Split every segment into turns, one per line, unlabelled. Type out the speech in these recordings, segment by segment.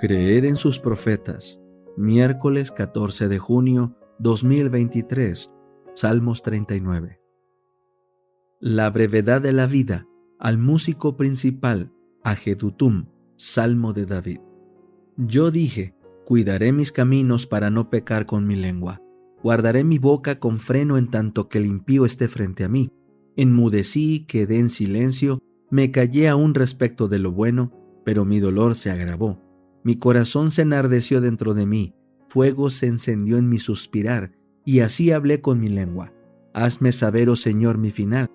Creed en sus profetas. Miércoles 14 de junio 2023. Salmos 39. La brevedad de la vida. Al músico principal, a Jedutum, Salmo de David. Yo dije, cuidaré mis caminos para no pecar con mi lengua. Guardaré mi boca con freno en tanto que el impío esté frente a mí. Enmudecí, quedé en silencio, me callé aún respecto de lo bueno, pero mi dolor se agravó. Mi corazón se enardeció dentro de mí, fuego se encendió en mi suspirar, y así hablé con mi lengua. Hazme saber, oh Señor, mi final,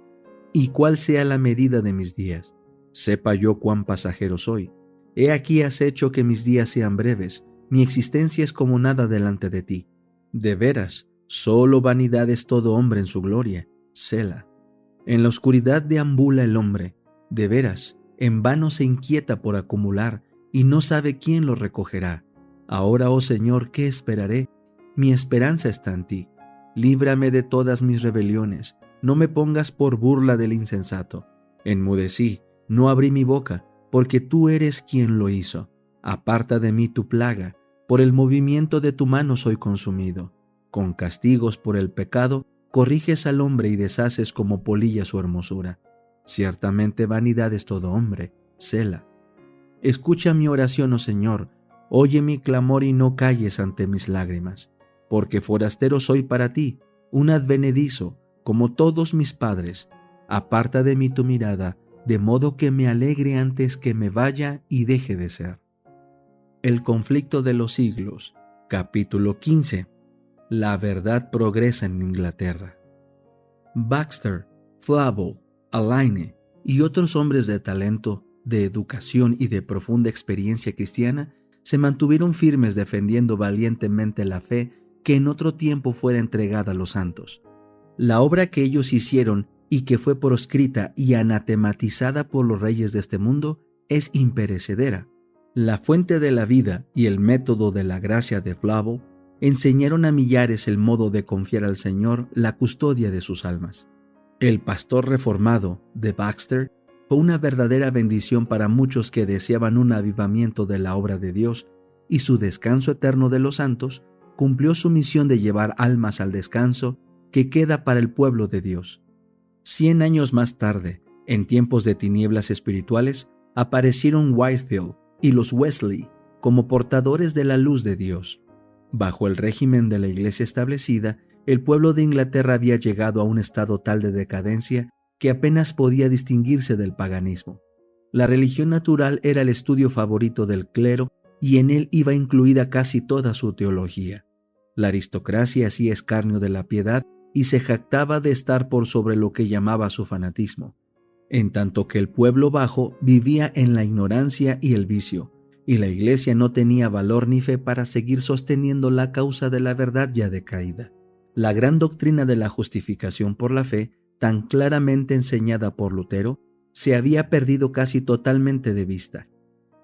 y cuál sea la medida de mis días. Sepa yo cuán pasajero soy. He aquí has hecho que mis días sean breves, mi existencia es como nada delante de ti. De veras, solo vanidad es todo hombre en su gloria. Selah. En la oscuridad deambula el hombre, de veras, en vano se inquieta por acumular, y no sabe quién lo recogerá. Ahora, oh Señor, ¿qué esperaré? Mi esperanza está en ti. Líbrame de todas mis rebeliones, no me pongas por burla del insensato. Enmudecí, no abrí mi boca, porque tú eres quien lo hizo. Aparta de mí tu plaga, por el movimiento de tu mano soy consumido. Con castigos por el pecado, corriges al hombre y deshaces como polilla su hermosura. Ciertamente vanidad es todo hombre. Selah. Escucha mi oración, oh Señor, oye mi clamor y no calles ante mis lágrimas, porque forastero soy para ti, un advenedizo, como todos mis padres. Aparta de mí tu mirada, de modo que me alegre antes que me vaya y deje de ser. El conflicto de los siglos, capítulo 15. La verdad progresa en Inglaterra. Baxter, Flavel, Alaine y otros hombres de talento, de educación y de profunda experiencia cristiana se mantuvieron firmes defendiendo valientemente la fe que en otro tiempo fuera entregada a los santos. La obra que ellos hicieron y que fue proscrita y anatematizada por los reyes de este mundo es imperecedera. La fuente de la vida y el método de la gracia de Flavel enseñaron a millares el modo de confiar al Señor la custodia de sus almas. El pastor reformado de Baxter fue una verdadera bendición para muchos que deseaban un avivamiento de la obra de Dios, y su descanso eterno de los santos cumplió su misión de llevar almas al descanso que queda para el pueblo de Dios. 100 años más tarde, en tiempos de tinieblas espirituales, aparecieron Whitefield y los Wesley como portadores de la luz de Dios. Bajo el régimen de la Iglesia establecida, el pueblo de Inglaterra había llegado a un estado tal de decadencia que apenas podía distinguirse del paganismo. La religión natural era el estudio favorito del clero y en él iba incluida casi toda su teología. La aristocracia hacía escarnio de la piedad y se jactaba de estar por sobre lo que llamaba su fanatismo, en tanto que el pueblo bajo vivía en la ignorancia y el vicio, y la Iglesia no tenía valor ni fe para seguir sosteniendo la causa de la verdad ya decaída. La gran doctrina de la justificación por la fe, tan claramente enseñada por Lutero, se había perdido casi totalmente de vista,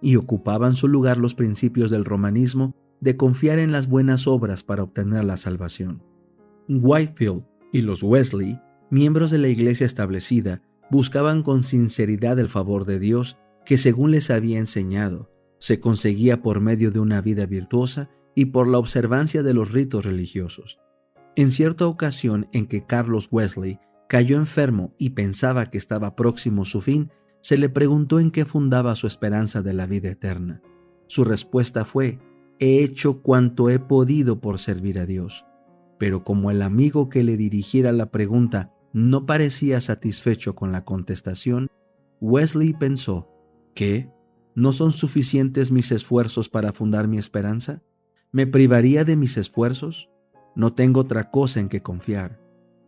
y ocupaban su lugar los principios del romanismo de confiar en las buenas obras para obtener la salvación. Whitefield y los Wesley, miembros de la Iglesia establecida, buscaban con sinceridad el favor de Dios que, según les había enseñado, se conseguía por medio de una vida virtuosa y por la observancia de los ritos religiosos. En cierta ocasión en que Carlos Wesley cayó enfermo y pensaba que estaba próximo su fin, se le preguntó en qué fundaba su esperanza de la vida eterna. Su respuesta fue: he hecho cuanto he podido por servir a Dios. Pero como el amigo que le dirigiera la pregunta no parecía satisfecho con la contestación, Wesley pensó: ¿qué? ¿No son suficientes mis esfuerzos para fundar mi esperanza? ¿Me privaría de mis esfuerzos? No tengo otra cosa en que confiar.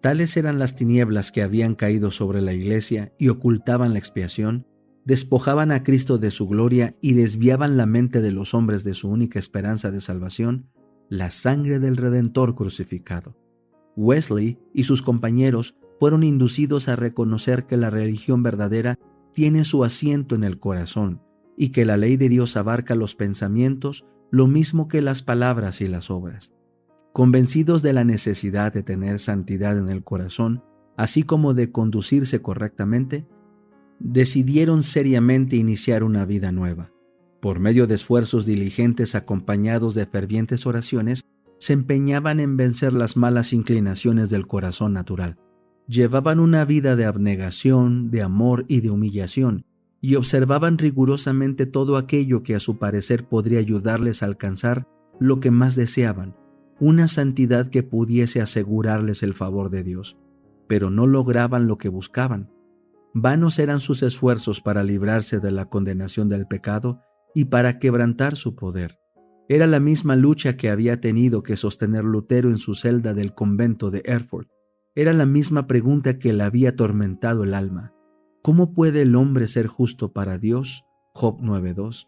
Tales eran las tinieblas que habían caído sobre la Iglesia y ocultaban la expiación, despojaban a Cristo de su gloria y desviaban la mente de los hombres de su única esperanza de salvación, la sangre del Redentor crucificado. Wesley y sus compañeros fueron inducidos a reconocer que la religión verdadera tiene su asiento en el corazón y que la ley de Dios abarca los pensamientos lo mismo que las palabras y las obras. Convencidos de la necesidad de tener santidad en el corazón, así como de conducirse correctamente, decidieron seriamente iniciar una vida nueva. Por medio de esfuerzos diligentes acompañados de fervientes oraciones, se empeñaban en vencer las malas inclinaciones del corazón natural. Llevaban una vida de abnegación, de amor y de humillación, y observaban rigurosamente todo aquello que a su parecer podría ayudarles a alcanzar lo que más deseaban, una santidad que pudiese asegurarles el favor de Dios. Pero no lograban lo que buscaban. Vanos eran sus esfuerzos para librarse de la condenación del pecado y para quebrantar su poder. Era la misma lucha que había tenido que sostener Lutero en su celda del convento de Erfurt. Era la misma pregunta que le había atormentado el alma. ¿Cómo puede el hombre ser justo para Dios? Job 9:2.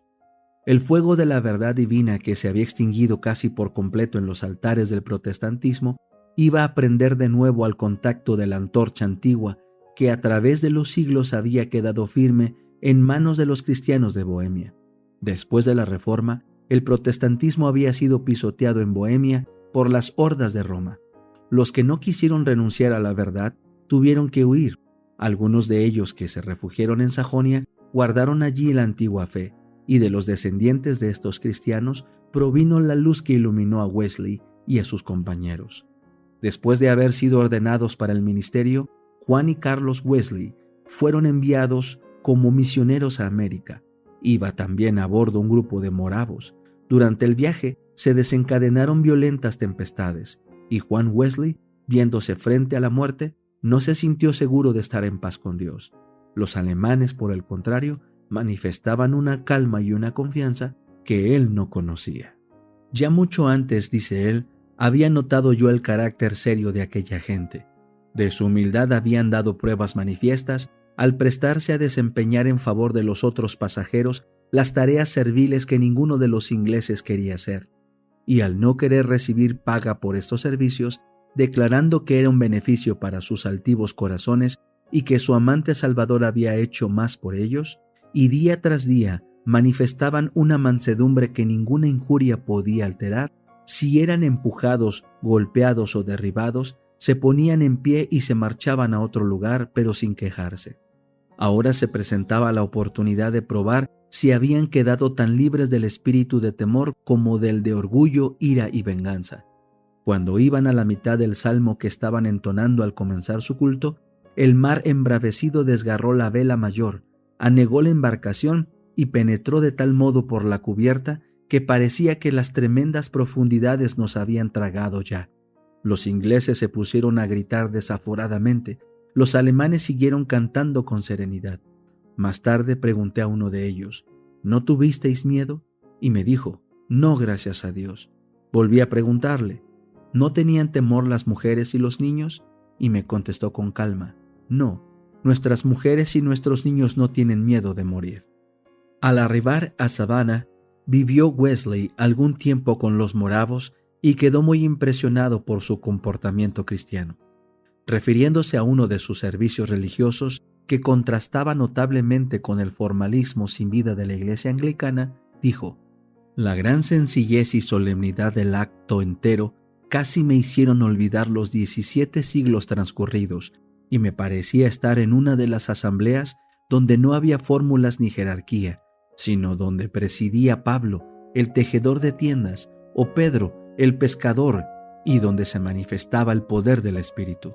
El fuego de la verdad divina, que se había extinguido casi por completo en los altares del protestantismo, iba a prender de nuevo al contacto de la antorcha antigua que a través de los siglos había quedado firme en manos de los cristianos de Bohemia. Después de la Reforma, el protestantismo había sido pisoteado en Bohemia por las hordas de Roma. Los que no quisieron renunciar a la verdad tuvieron que huir. Algunos de ellos que se refugiaron en Sajonia guardaron allí la antigua fe, y de los descendientes de estos cristianos provino la luz que iluminó a Wesley y a sus compañeros. Después de haber sido ordenados para el ministerio, Juan y Carlos Wesley fueron enviados como misioneros a América. Iba también a bordo un grupo de moravos. Durante el viaje se desencadenaron violentas tempestades, y Juan Wesley, viéndose frente a la muerte, no se sintió seguro de estar en paz con Dios. Los alemanes, por el contrario, manifestaban una calma y una confianza que él no conocía. Ya mucho antes, dice él, había notado yo el carácter serio de aquella gente. De su humildad habían dado pruebas manifiestas al prestarse a desempeñar en favor de los otros pasajeros las tareas serviles que ninguno de los ingleses quería hacer, y al no querer recibir paga por estos servicios, declarando que era un beneficio para sus altivos corazones y que su amante Salvador había hecho más por ellos, y día tras día manifestaban una mansedumbre que ninguna injuria podía alterar. Si eran empujados, golpeados o derribados, se ponían en pie y se marchaban a otro lugar, pero sin quejarse. Ahora se presentaba la oportunidad de probar si habían quedado tan libres del espíritu de temor como del de orgullo, ira y venganza. Cuando iban a la mitad del salmo que estaban entonando al comenzar su culto, el mar embravecido desgarró la vela mayor, anegó la embarcación y penetró de tal modo por la cubierta que parecía que las tremendas profundidades nos habían tragado ya. Los ingleses se pusieron a gritar desaforadamente. Los alemanes siguieron cantando con serenidad. Más tarde pregunté a uno de ellos, ¿no tuvisteis miedo? Y me dijo, no, gracias a Dios. Volví a preguntarle, ¿no tenían temor las mujeres y los niños? Y me contestó con calma, no, nuestras mujeres y nuestros niños no tienen miedo de morir. Al arribar a Savannah, vivió Wesley algún tiempo con los moravos y quedó muy impresionado por su comportamiento cristiano. Refiriéndose a uno de sus servicios religiosos que contrastaba notablemente con el formalismo sin vida de la iglesia anglicana, dijo, «La gran sencillez y solemnidad del acto entero casi me hicieron olvidar los 17 siglos transcurridos y me parecía estar en una de las asambleas donde no había fórmulas ni jerarquía, sino donde presidía Pablo, el tejedor de tiendas, o Pedro, el pescador, y donde se manifestaba el poder del Espíritu.